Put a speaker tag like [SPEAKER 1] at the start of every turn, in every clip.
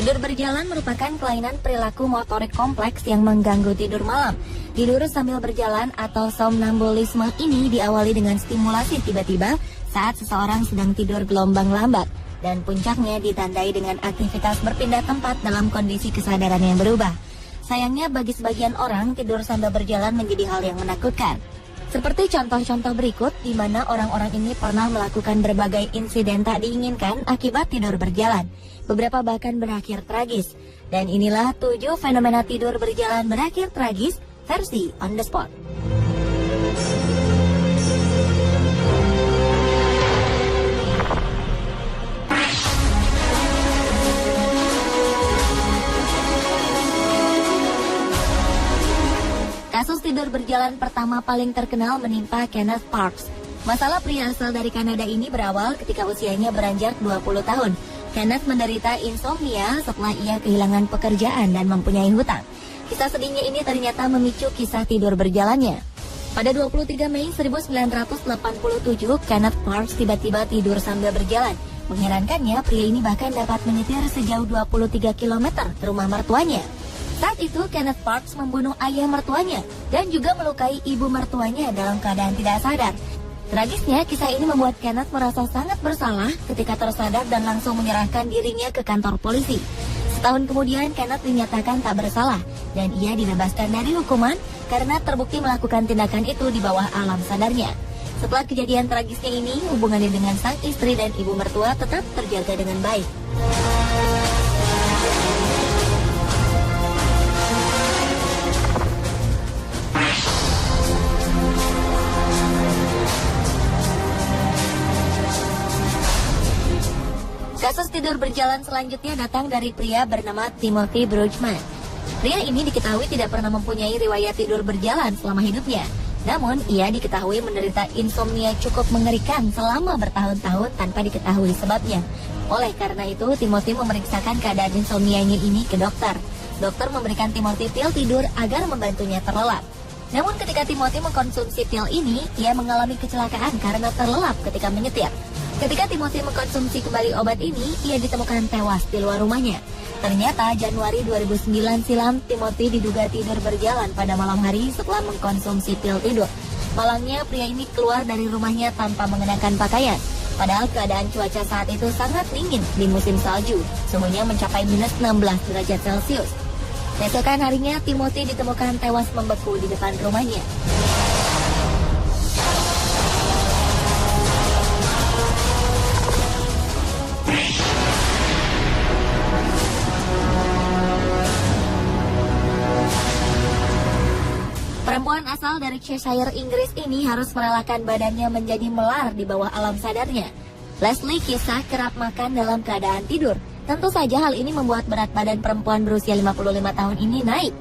[SPEAKER 1] Tidur berjalan merupakan kelainan perilaku motorik kompleks yang mengganggu tidur malam. Tidur sambil berjalan atau somnambulisme ini diawali dengan stimulasi tiba-tiba saat seseorang sedang tidur gelombang lambat. Dan puncaknya ditandai dengan aktivitas berpindah tempat dalam kondisi kesadaran yang berubah. Sayangnya bagi sebagian orang, tidur sambil berjalan menjadi hal yang menakutkan. Seperti contoh-contoh berikut, di mana orang-orang ini pernah melakukan berbagai insiden tak diinginkan akibat tidur berjalan. Beberapa bahkan berakhir tragis. Dan inilah 7 fenomena tidur berjalan berakhir tragis versi On The Spot. Kasus tidur berjalan pertama paling terkenal menimpa Kenneth Parks. Masalah pria asal dari Kanada ini berawal ketika usianya beranjak 20 tahun. Kenneth menderita insomnia setelah ia kehilangan pekerjaan dan mempunyai hutang. Kisah sedihnya ini ternyata memicu kisah tidur berjalannya. Pada 23 Mei 1987, Kenneth Parks tiba-tiba tidur sambil berjalan. Mengherankannya, pria ini bahkan dapat menyetir sejauh 23 km ke rumah mertuanya. Saat itu, Kenneth Parks membunuh ayah mertuanya dan juga melukai ibu mertuanya dalam keadaan tidak sadar. Tragisnya, kisah ini membuat Kenneth merasa sangat bersalah ketika tersadar dan langsung menyerahkan dirinya ke kantor polisi. Setahun kemudian, Kenneth dinyatakan tak bersalah dan ia dibebaskan dari hukuman karena terbukti melakukan tindakan itu di bawah alam sadarnya. Setelah kejadian tragisnya ini, hubungannya dengan sang istri dan ibu mertua tetap terjaga dengan baik. Kasus tidur berjalan selanjutnya datang dari pria bernama Timothy Brugman. Pria ini diketahui tidak pernah mempunyai riwayat tidur berjalan selama hidupnya. Namun, ia diketahui menderita insomnia cukup mengerikan selama bertahun-tahun tanpa diketahui sebabnya. Oleh karena itu, Timothy memeriksakan keadaan insomnianya ini ke dokter. Dokter memberikan Timothy pil tidur agar membantunya terlelap. Namun ketika Timothy mengkonsumsi pil ini, ia mengalami kecelakaan karena terlelap ketika menyetir. Ketika Timothy mengkonsumsi kembali obat ini, ia ditemukan tewas di luar rumahnya. Ternyata Januari 2009 silam, Timothy diduga tidur berjalan pada malam hari setelah mengkonsumsi pil tidur. Malangnya, pria ini keluar dari rumahnya tanpa mengenakan pakaian. Padahal keadaan cuaca saat itu sangat dingin di musim salju, suhunya mencapai minus 16 derajat Celcius. Keesokan harinya, Timothy ditemukan tewas membeku di depan rumahnya. Perempuan asal dari Cheshire, Inggris ini harus merelakan badannya menjadi melar di bawah alam sadarnya. Leslie kisah kerap makan dalam keadaan tidur. Tentu saja hal ini membuat berat badan perempuan berusia 55 tahun ini naik.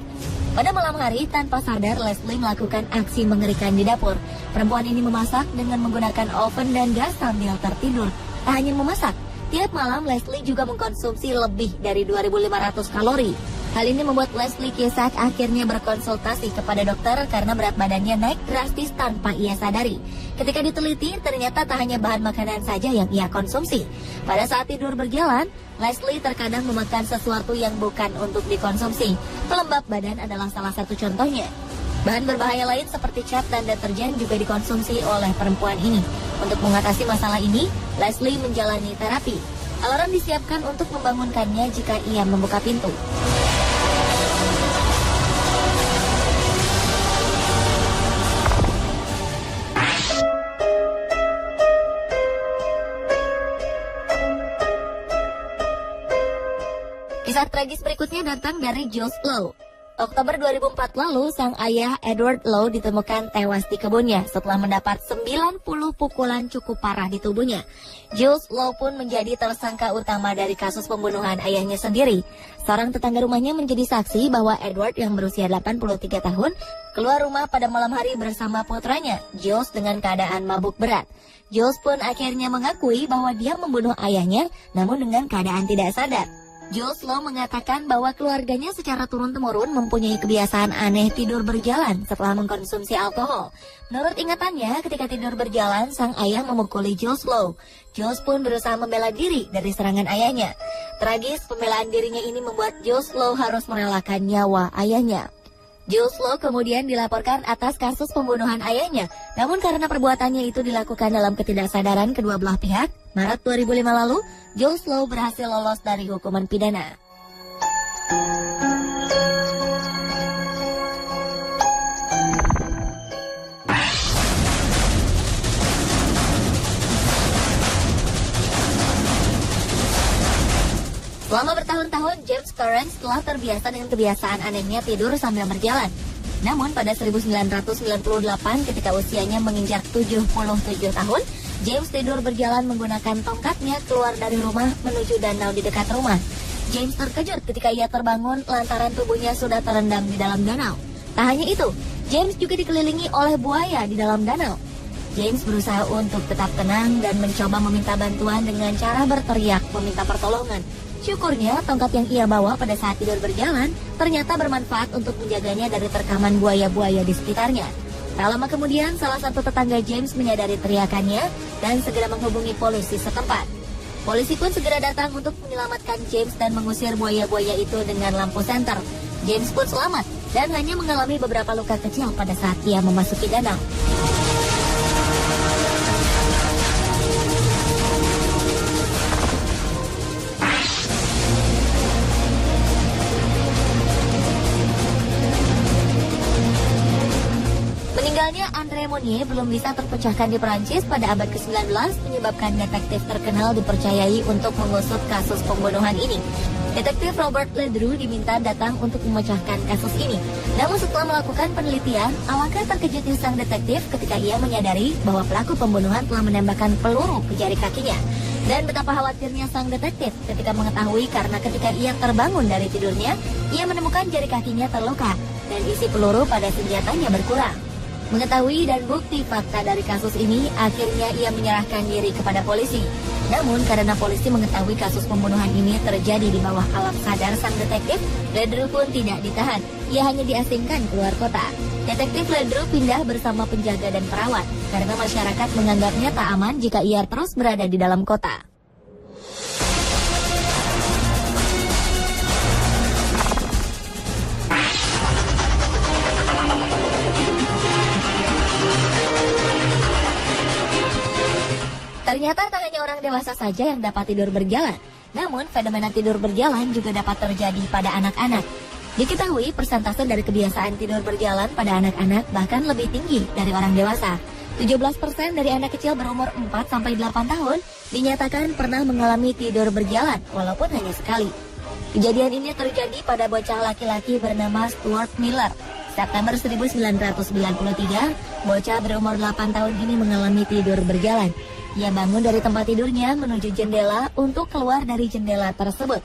[SPEAKER 1] Pada malam hari, tanpa sadar, Leslie melakukan aksi mengerikan di dapur. Perempuan ini memasak dengan menggunakan oven dan gas sambil tertidur. Tak hanya memasak, tiap malam Leslie juga mengkonsumsi lebih dari 2.500 kalori. Hal ini membuat Leslie Kesak akhirnya berkonsultasi kepada dokter karena berat badannya naik drastis tanpa ia sadari. Ketika diteliti, ternyata tak hanya bahan makanan saja yang ia konsumsi. Pada saat tidur berjalan, Leslie terkadang memakan sesuatu yang bukan untuk dikonsumsi. Pelembab badan adalah salah satu contohnya. Bahan berbahaya lain seperti cat dan deterjen juga dikonsumsi oleh perempuan ini. Untuk mengatasi masalah ini, Leslie menjalani terapi. Alarm disiapkan untuk membangunkannya jika ia membuka pintu. Kisah tragis berikutnya datang dari Jules Lowe. Oktober 2004 lalu, sang ayah Edward Lowe ditemukan tewas di kebunnya setelah mendapat 90 pukulan cukup parah di tubuhnya. Jules Lowe pun menjadi tersangka utama dari kasus pembunuhan ayahnya sendiri. Seorang tetangga rumahnya menjadi saksi bahwa Edward yang berusia 83 tahun keluar rumah pada malam hari bersama putranya, Jules, dengan keadaan mabuk berat. Jules pun akhirnya mengakui bahwa dia membunuh ayahnya, namun dengan keadaan tidak sadar. Jules Lowe mengatakan bahwa keluarganya secara turun-temurun mempunyai kebiasaan aneh tidur berjalan setelah mengkonsumsi alkohol. Menurut ingatannya, ketika tidur berjalan, sang ayah memukuli Jules Lowe. Jules pun berusaha membela diri dari serangan ayahnya. Tragis, pembelaan dirinya ini membuat Jules Lowe harus merelakan nyawa ayahnya. Jules Lowe kemudian dilaporkan atas kasus pembunuhan ayahnya. Namun karena perbuatannya itu dilakukan dalam ketidaksadaran kedua belah pihak, Maret 2005 lalu, Jules Lowe berhasil lolos dari hukuman pidana. Selama bertahun-tahun, James Torrance telah terbiasa dengan kebiasaan anehnya tidur sambil berjalan. Namun pada 1998 ketika usianya menginjak 77 tahun, James tidur berjalan menggunakan tongkatnya keluar dari rumah menuju danau di dekat rumah. James terkejut ketika ia terbangun lantaran tubuhnya sudah terendam di dalam danau. Tak hanya itu, James juga dikelilingi oleh buaya di dalam danau. James berusaha untuk tetap tenang dan mencoba meminta bantuan dengan cara berteriak meminta pertolongan. Syukurnya, tongkat yang ia bawa pada saat tidur berjalan ternyata bermanfaat untuk menjaganya dari terkaman buaya-buaya di sekitarnya. Tak lama kemudian, salah satu tetangga James menyadari teriakannya dan segera menghubungi polisi setempat. Polisi pun segera datang untuk menyelamatkan James dan mengusir buaya-buaya itu dengan lampu senter. James pun selamat dan hanya mengalami beberapa luka kecil pada saat ia memasuki danau. Meninggalnya André Monnier belum bisa terpecahkan di Perancis pada abad ke-19 menyebabkan detektif terkenal dipercayai untuk mengusut kasus pembunuhan ini. Detektif Robert Ledru diminta datang untuk memecahkan kasus ini. Namun setelah melakukan penelitian, alangkah terkejutnya sang detektif ketika ia menyadari bahwa pelaku pembunuhan telah menembakkan peluru ke jari kakinya. Dan betapa khawatirnya sang detektif ketika mengetahui karena ketika ia terbangun dari tidurnya, ia menemukan jari kakinya terluka dan isi peluru pada senjatanya berkurang. Mengetahui dan bukti fakta dari kasus ini, akhirnya ia menyerahkan diri kepada polisi. Namun, karena polisi mengetahui kasus pembunuhan ini terjadi di bawah alam sadar sang detektif, Ledru pun tidak ditahan. Ia hanya diasingkan keluar kota. Detektif Ledru pindah bersama penjaga dan perawat, karena masyarakat menganggapnya tak aman jika ia terus berada di dalam kota. Ternyata tak hanya orang dewasa saja yang dapat tidur berjalan, namun fenomena tidur berjalan juga dapat terjadi pada anak-anak. Diketahui persentase dari kebiasaan tidur berjalan pada anak-anak bahkan lebih tinggi dari orang dewasa. 17% dari anak kecil berumur 4-8 tahun dinyatakan pernah mengalami tidur berjalan walaupun hanya sekali. Kejadian ini terjadi pada bocah laki-laki bernama Stuart Miller. September 1993, bocah berumur 8 tahun ini mengalami tidur berjalan. Ia bangun dari tempat tidurnya menuju jendela untuk keluar dari jendela tersebut.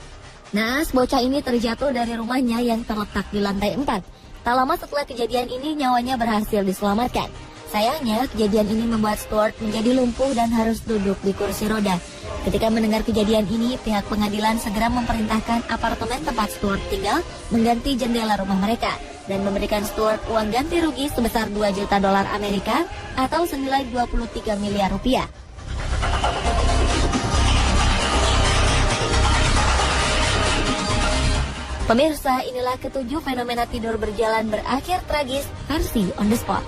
[SPEAKER 1] Naas, bocah ini terjatuh dari rumahnya yang terletak di lantai 4. Tak lama setelah kejadian ini, nyawanya berhasil diselamatkan. Sayangnya, kejadian ini membuat Stuart menjadi lumpuh dan harus duduk di kursi roda. Ketika mendengar kejadian ini, pihak pengadilan segera memerintahkan apartemen tempat Stuart tinggal mengganti jendela rumah mereka dan memberikan Stuart uang ganti rugi sebesar 2 juta dolar Amerika atau senilai 23 miliar rupiah. Pemirsa, inilah ketujuh fenomena tidur berjalan berakhir tragis versi On The Spot.